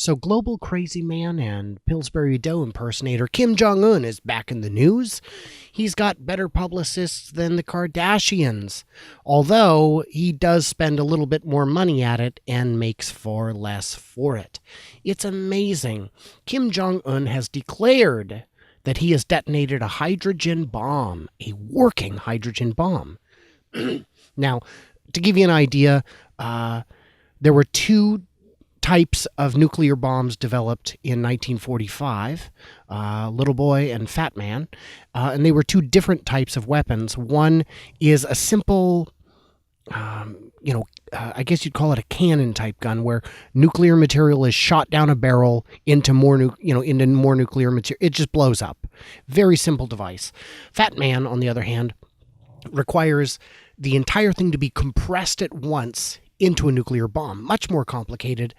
So, global crazy man and Pillsbury Dough impersonator Kim Jong-un is back in the news. He's got better publicists than the Kardashians, although he does spend a little bit more money at it and makes far less for it. It's amazing. Kim Jong-un has declared that he has detonated a hydrogen bomb, a working hydrogen bomb. Now, to give you an idea, there were two types of nuclear bombs developed in 1945, Little Boy and Fat Man, and they were two different types of weapons. One is a simple, I guess you'd call it a cannon type gun, where nuclear material is shot down a barrel into more nuclear material. It just blows up. Very simple device. Fat Man, on the other hand, requires the entire thing to be compressed at once into a nuclear bomb. Much more complicated,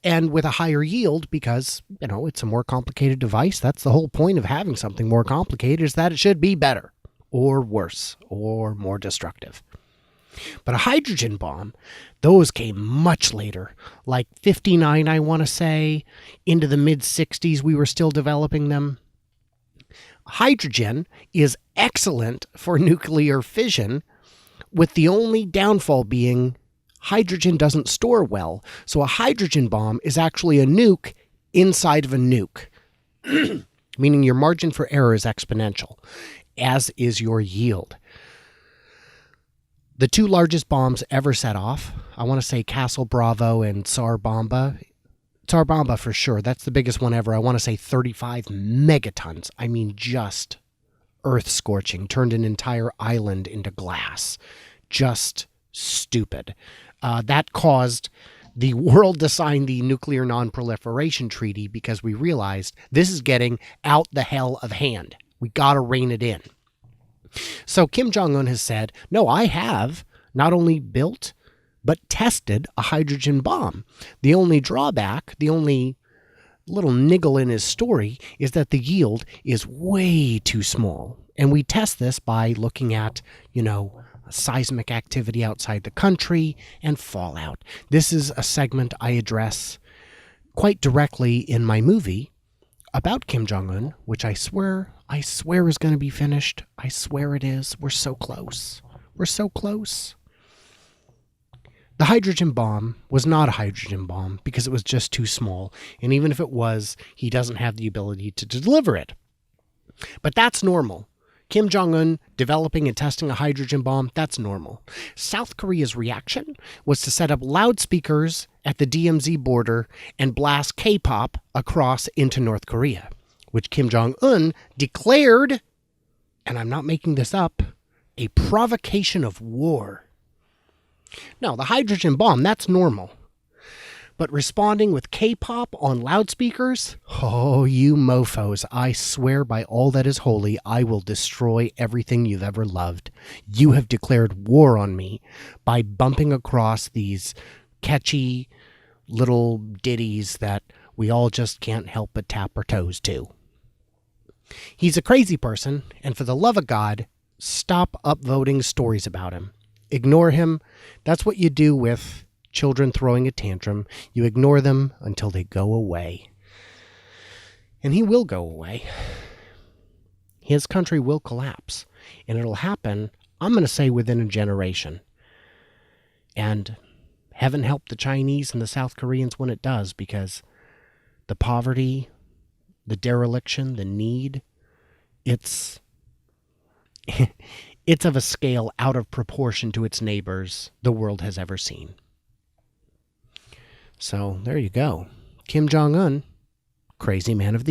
and with a higher yield because, it's a more complicated device. That's the whole point of having something more complicated, is that it should be better or worse or more destructive. But a hydrogen bomb, those came much later, like 59, I want to say, into the mid-60s we were still developing them. Hydrogen is excellent for nuclear fission, with the only downfall being hydrogen doesn't store well. So a hydrogen bomb is actually a nuke inside of a nuke, meaning your margin for error is exponential, as is your yield. The two largest bombs ever set off, I want to say Castle Bravo and Tsar Bomba. Tsar Bomba for sure. That's the biggest one ever. I want to say 35 megatons. I mean, just earth-scorching. Turned an entire island into glass. Just stupid. That caused the world to sign the Nuclear Non-Proliferation Treaty because we realized this is getting out the hell of hand. We got to rein it in. So Kim Jong-un has said, no, I have not only built but tested a hydrogen bomb. The only drawback, the only little niggle in his story is that the yield is way too small. And we test this by looking at, seismic activity outside the country and fallout. This is a segment I address quite directly in my movie about Kim Jong-un, which I swear is going to be finished. I swear it is. We're so close. We're so close. The hydrogen bomb was not a hydrogen bomb because it was just too small. And even if it was, he doesn't have the ability to deliver it. But that's normal. Kim Jong-un developing and testing a hydrogen bomb, that's normal. South Korea's reaction was to set up loudspeakers at the DMZ border and blast K-pop across into North Korea, which Kim Jong-un declared, and I'm not making this up, a provocation of war. Now, the hydrogen bomb, that's normal. But responding with K-pop on loudspeakers? Oh, you mofos, I swear by all that is holy, I will destroy everything you've ever loved. You have declared war on me by bumping across these catchy little ditties that we all just can't help but tap our toes to. He's a crazy person, and for the love of God, stop upvoting stories about him. Ignore him. That's what you do with children throwing a tantrum. You ignore them until they go away. And he will go away. His country will collapse. And it'll happen, I'm going to say, within a generation. And heaven help the Chinese and the South Koreans when it does, because the poverty, the dereliction, the need, it's of a scale out of proportion to its neighbors the world has ever seen. So there you go. Kim Jong-un, crazy man of the